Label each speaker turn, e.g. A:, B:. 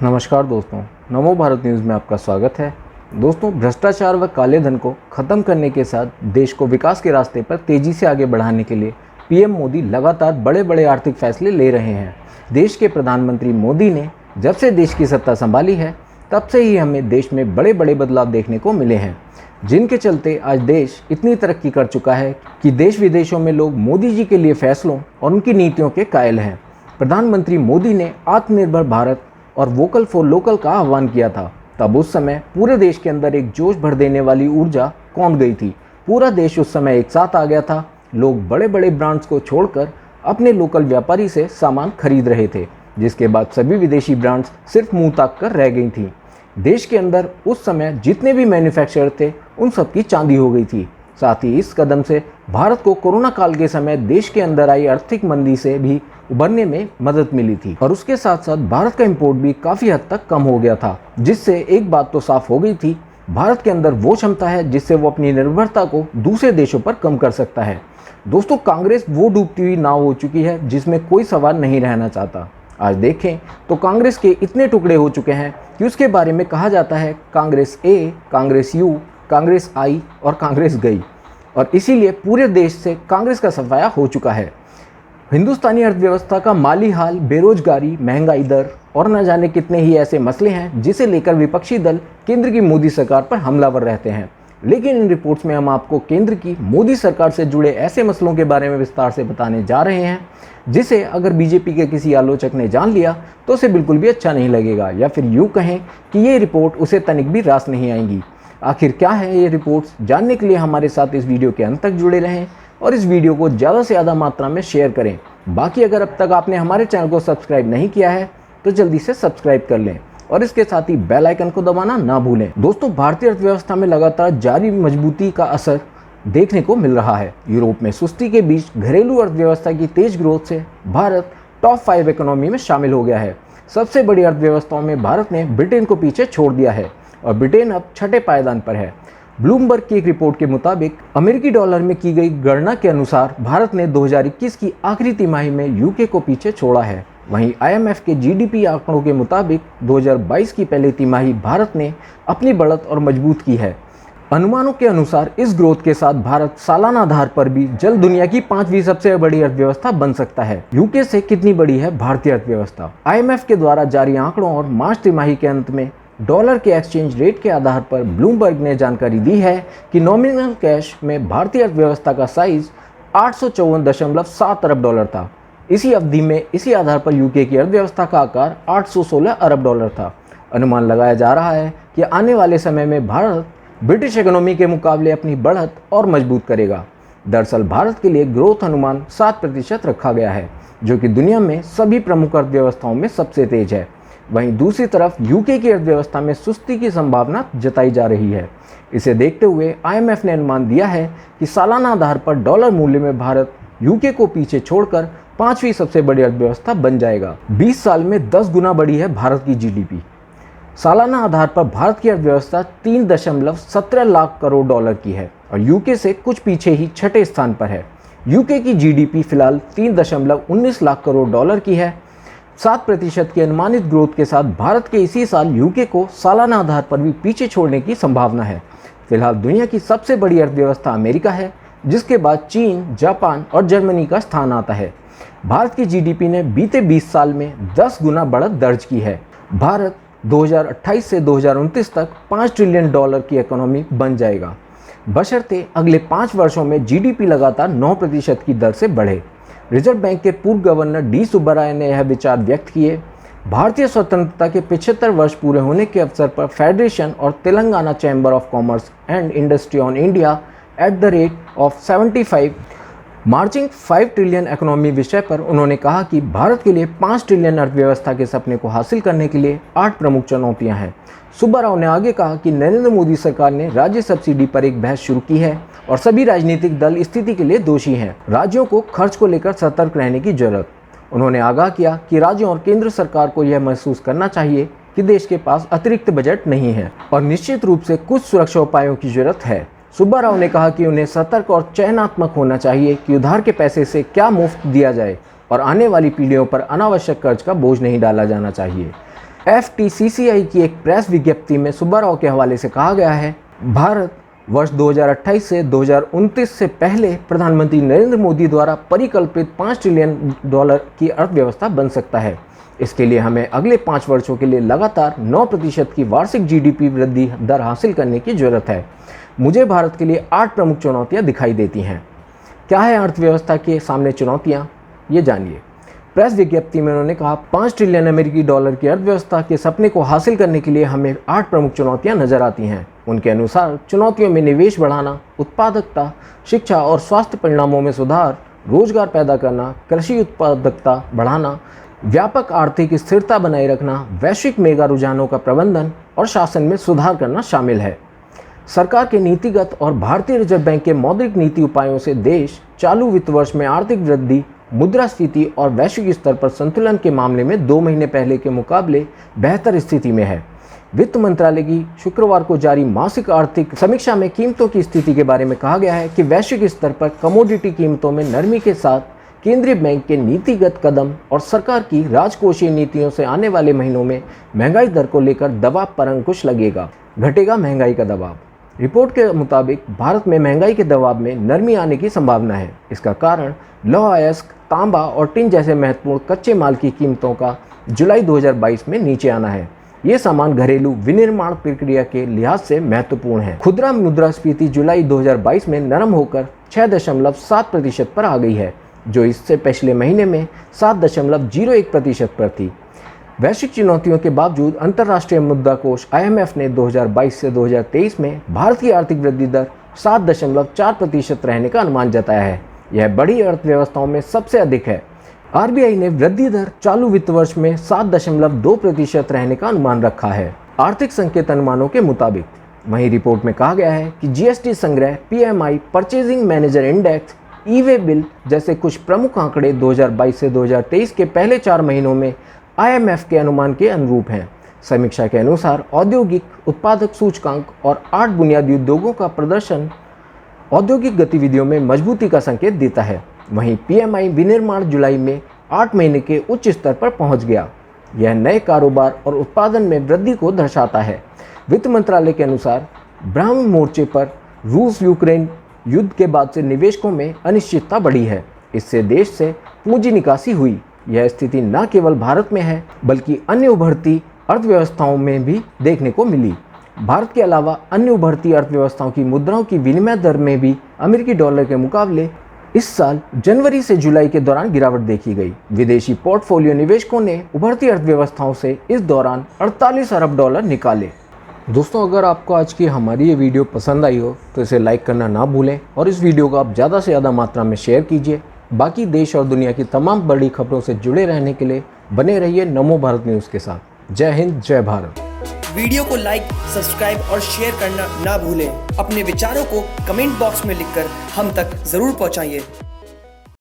A: नमस्कार दोस्तों, नमो भारत न्यूज़ में आपका स्वागत है। दोस्तों, भ्रष्टाचार व काले धन को खत्म करने के साथ देश को विकास के रास्ते पर तेजी से आगे बढ़ाने के लिए पीएम मोदी लगातार बड़े बड़े आर्थिक फैसले ले रहे हैं। देश के प्रधानमंत्री मोदी ने जब से देश की सत्ता संभाली है तब से ही हमें देश में बड़े बड़े बदलाव देखने को मिले हैं, जिनके चलते आज देश इतनी तरक्की कर चुका है कि देश विदेशों में लोग मोदी जी के लिए फैसलों और उनकी नीतियों के कायल हैं। प्रधानमंत्री मोदी ने आत्मनिर्भर भारत और वोकल फॉर लोकल का आह्वान किया था। तब उस समय पूरे देश के अंदर एक जोश भर देने वाली ऊर्जा कौंध गई थी। पूरा देश उस समय एक साथ आ गया था। लोग बड़े बड़े ब्रांड्स को छोड़कर अपने लोकल व्यापारी से सामान खरीद रहे थे, जिसके बाद सभी विदेशी ब्रांड्स सिर्फ मुंह ताक कर रह गई थी। देश के अंदर उस समय जितने भी मैन्युफैक्चरर थे उन सबकी चांदी हो गई थी। साथ ही इस कदम से भारत को कोरोना काल के समय देश के अंदर आई आर्थिक मंदी से भी उभरने में मदद मिली थी और उसके साथ साथ भारत का इंपोर्ट भी काफ़ी हद तक कम हो गया था, जिससे एक बात तो साफ हो गई थी, भारत के अंदर वो क्षमता है जिससे वो अपनी निर्भरता को दूसरे देशों पर कम कर सकता है। दोस्तों, कांग्रेस वो डूबती हुई नाव हो चुकी है जिसमें कोई सवार नहीं रहना चाहता। आज देखें तो कांग्रेस के इतने टुकड़े हो चुके हैं कि उसके बारे में कहा जाता है कांग्रेस ए, कांग्रेस यू, कांग्रेस आई और कांग्रेस गई, और इसीलिए पूरे देश से कांग्रेस का सफाया हो चुका है। हिंदुस्तानी अर्थव्यवस्था का माली हाल, बेरोजगारी, महंगाई दर और न जाने कितने ही ऐसे मसले हैं जिसे लेकर विपक्षी दल केंद्र की मोदी सरकार पर हमलावर रहते हैं। लेकिन इन रिपोर्ट्स में हम आपको केंद्र की मोदी सरकार से जुड़े ऐसे मसलों के बारे में विस्तार से बताने जा रहे हैं जिसे अगर बीजेपी के किसी आलोचक ने जान लिया तो उसे बिल्कुल भी अच्छा नहीं लगेगा, या फिर यूँ कहें कि ये रिपोर्ट उसे तनिक भी रास नहीं आएंगी। आखिर क्या है ये रिपोर्ट्स, जानने के लिए हमारे साथ इस वीडियो के अंत तक जुड़े रहें और इस वीडियो को ज़्यादा से ज़्यादा मात्रा में शेयर करें। बाकी अगर अब तक आपने हमारे चैनल को सब्सक्राइब नहीं किया है तो जल्दी से सब्सक्राइब कर लें और इसके साथ ही बेल आइकन को दबाना ना भूलें। दोस्तों, भारतीय अर्थव्यवस्था में लगातार जारी मजबूती का असर देखने को मिल रहा है। यूरोप में सुस्ती के बीच घरेलू अर्थव्यवस्था की तेज ग्रोथ से भारत टॉप 5 इकोनॉमी में शामिल हो गया है। सबसे बड़ी अर्थव्यवस्थाओं में भारत ने ब्रिटेन को पीछे छोड़ दिया है और ब्रिटेन अब छठे पायदान पर है। ब्लूमबर्ग की एक रिपोर्ट के मुताबिक अमेरिकी डॉलर में की गई गणना के अनुसार भारत ने 2021 की आखिरी तिमाही में यूके को पीछे छोड़ा है। वहीं आईएमएफ के जीडीपी आंकड़ों के मुताबिक 2022 की पहली तिमाही भारत ने अपनी बढ़त और मजबूत की है। अनुमानों के अनुसार इस ग्रोथ के साथ भारत सालाना आधार पर भी जल्द दुनिया की 5वीं सबसे बड़ी अर्थव्यवस्था बन सकता है। यूके से कितनी बड़ी है भारतीय अर्थव्यवस्था? आईएमएफ के द्वारा जारी आंकड़ों और मार्च तिमाही के अंत में डॉलर के एक्सचेंज रेट के आधार पर ब्लूमबर्ग ने जानकारी दी है कि नॉमिनल कैश में भारतीय अर्थव्यवस्था का साइज 854.7 अरब डॉलर था। इसी अवधि में इसी आधार पर यूके की अर्थव्यवस्था का आकार 816 अरब डॉलर था। अनुमान लगाया जा रहा है कि आने वाले समय में भारत ब्रिटिश इकोनॉमी के मुकाबले अपनी बढ़त और मजबूत करेगा। दरअसल भारत के लिए ग्रोथ अनुमान 7% रखा गया है, जो कि दुनिया में सभी प्रमुख अर्थव्यवस्थाओं में सबसे तेज है। वहीं दूसरी तरफ यूके की अर्थव्यवस्था में सुस्ती की संभावना जताई जा रही है। इसे देखते हुए आईएमएफ ने अनुमान दिया है कि सालाना आधार पर डॉलर मूल्य में भारत यूके को पीछे छोड़कर 5वीं सबसे बड़ी अर्थव्यवस्था बन जाएगा। 20 साल में 10 गुना बढ़ी है भारत की जीडीपी। सालाना आधार पर भारत की अर्थव्यवस्था 3.17 लाख करोड़ डॉलर की है और यूके से कुछ पीछे ही छठे स्थान पर है। यूके की जीडीपी फिलहाल 3.19 लाख करोड़ डॉलर की है। 7% की अनुमानित ग्रोथ के साथ भारत के इसी साल यूके को सालाना आधार पर भी पीछे छोड़ने की संभावना है। फिलहाल दुनिया की सबसे बड़ी अर्थव्यवस्था अमेरिका है, जिसके बाद चीन, जापान और जर्मनी का स्थान आता है। भारत की जीडीपी ने बीते 20 साल में 10 गुना बढ़त दर्ज की है। भारत 2028 से 2029 तक 5 ट्रिलियन डॉलर की इकोनॉमी बन जाएगा, बशर्ते अगले 5 वर्षों में जीडीपी लगातार 9% की दर से बढ़े। रिजर्व बैंक के पूर्व गवर्नर डी सुब्बाराय ने यह विचार व्यक्त किए। भारतीय स्वतंत्रता के 75 वर्ष पूरे होने के अवसर पर फेडरेशन और Telangana chamber of commerce and industry on India at the rate of 75 marching 5 trillion economy विषय पर उन्होंने कहा कि भारत के लिए 5 ट्रिलियन अर्थव्यवस्था के सपने को हासिल करने के लिए 8 प्रमुख चुनौतियां हैं। सुब्बाराव ने आगे कहा कि नरेंद्र मोदी सरकार ने राज्य सब्सिडी पर एक बहस शुरू की है और सभी राजनीतिक दल इस स्थिति के लिए दोषी हैं। राज्यों को खर्च को लेकर सतर्क रहने की जरूरत। उन्होंने आगाह किया कि राज्यों और केंद्र सरकार को यह महसूस करना चाहिए कि देश के पास अतिरिक्त बजट नहीं है और निश्चित रूप से कुछ सुरक्षा उपायों की जरूरत है। सुब्बाराव ने कहा कि उन्हें सतर्क और चयनात्मक होना चाहिए कि उधार के पैसे से क्या मुफ्त दिया जाए और आने वाली पीढ़ियों पर अनावश्यक कर्ज का बोझ नहीं डाला जाना चाहिए। FTCCI की एक प्रेस विज्ञप्ति में सुब्बाराव के हवाले से कहा गया है, भारत वर्ष 2028 से 2029 से पहले प्रधानमंत्री नरेंद्र मोदी द्वारा परिकल्पित $5 ट्रिलियन की अर्थव्यवस्था बन सकता है। इसके लिए हमें अगले 5 वर्षों के लिए लगातार 9% की वार्षिक GDP वृद्धि दर हासिल करने की जरूरत है। मुझे भारत के लिए 8 प्रमुख चुनौतियां दिखाई देती हैं। क्या है अर्थव्यवस्था के सामने चुनौतियां, ये जानिए। प्रेस विज्ञप्ति में उन्होंने कहा, $5 ट्रिलियन की अर्थव्यवस्था के सपने को हासिल करने के लिए हमें 8 प्रमुख चुनौतियां नजर आती हैं। उनके अनुसार चुनौतियों में निवेश बढ़ाना, उत्पादकता, शिक्षा और स्वास्थ्य परिणामों में सुधार, रोजगार पैदा करना, कृषि उत्पादकता बढ़ाना, व्यापक आर्थिक स्थिरता बनाए रखना, वैश्विक मेगा रुझानों का प्रबंधन और शासन में सुधार करना शामिल है। सरकार के नीतिगत और भारतीय रिजर्व बैंक के मौद्रिक नीति उपायों से देश चालू वित्त वर्ष में आर्थिक वृद्धि, मुद्रास्फीति और वैश्विक स्तर पर संतुलन के मामले में 2 महीने पहले के मुकाबले बेहतर स्थिति में है। वित्त मंत्रालय की शुक्रवार को जारी मासिक आर्थिक समीक्षा में कीमतों की स्थिति के बारे में कहा गया है कि वैश्विक स्तर पर कमोडिटी कीमतों में नरमी के साथ केंद्रीय बैंक के नीतिगत कदम और सरकार की राजकोषीय नीतियों से आने वाले महीनों में महंगाई दर को लेकर दबाव पर अंकुश लगेगा। घटेगा महंगाई का दबाव। रिपोर्ट के मुताबिक भारत में महंगाई के दबाव में नरमी आने की संभावना है। इसका कारण लौह अयस्क, तांबा और टिन जैसे महत्वपूर्ण कच्चे माल की कीमतों का जुलाई 2022 में नीचे आना है। ये सामान घरेलू विनिर्माण प्रक्रिया के लिहाज से महत्वपूर्ण है। खुदरा मुद्रास्फीति जुलाई 2022 में नरम होकर 6.7% पर आ गई है, जो इससे पिछले महीने में 7.01% पर थी। वैश्विक चुनौतियों के बावजूद अंतर्राष्ट्रीय मुद्रा कोष IMF ने 2022 से 2023 में भारत की आर्थिक वृद्धि दर 7.4% रहने का अनुमान जताया है। यह बड़ी अर्थव्यवस्थाओं में सबसे अधिक है। RBI ने वृद्धि दर चालू वित्त वर्ष में 7.2% रहने का अनुमान रखा है, आर्थिक संकेत अनुमानों के मुताबिक। वहीं रिपोर्ट में कहा गया है कि GST संग्रह, PMI, purchasing manager index, e-way bill जैसे कुछ प्रमुख आंकड़े 2022 से 2023 के पहले 4 महीनों में IMF के अनुमान के अनुरूप हैं। समीक्षा के अनुसार औद्योगिक उत्पादक सूचकांक और 8 बुनियादी उद्योगों का प्रदर्शन औद्योगिक गतिविधियों में मजबूती का संकेत देता है। वहीं PMI विनिर्माण जुलाई में 8 महीने के उच्च स्तर पर पहुंच गया। यह नए कारोबार और उत्पादन में वृद्धि को दर्शाता है। वित्त मंत्रालय के अनुसार ब्रह्म मोर्चे पर रूस यूक्रेन युद्ध के बाद से निवेशकों में अनिश्चितता बढ़ी है। इससे देश से पूंजी निकासी हुई। यह स्थिति न केवल भारत में है बल्कि अन्य उभरती अर्थव्यवस्थाओं में भी देखने को मिली। भारत के अलावा अन्य उभरती अर्थव्यवस्थाओं की मुद्राओं की विनिमय दर में भी अमेरिकी डॉलर के मुकाबले इस साल जनवरी से जुलाई के दौरान गिरावट देखी गई। विदेशी पोर्टफोलियो निवेशकों ने उभरती अर्थव्यवस्थाओं से इस दौरान 48 अरब डॉलर निकाले। दोस्तों, अगर आपको आज की हमारी ये वीडियो पसंद आई हो तो इसे लाइक करना ना भूलें और इस वीडियो को आप ज़्यादा से ज़्यादा मात्रा में शेयर कीजिए। बाकी देश और दुनिया की तमाम बड़ी खबरों से जुड़े रहने के लिए बने रहिए नमो भारत न्यूज़ के साथ। जय हिंद, जय भारत।
B: वीडियो को लाइक, सब्सक्राइब और शेयर करना ना भूलें। अपने विचारों को कमेंट बॉक्स में लिखकर हम तक जरूर पहुंचाइए।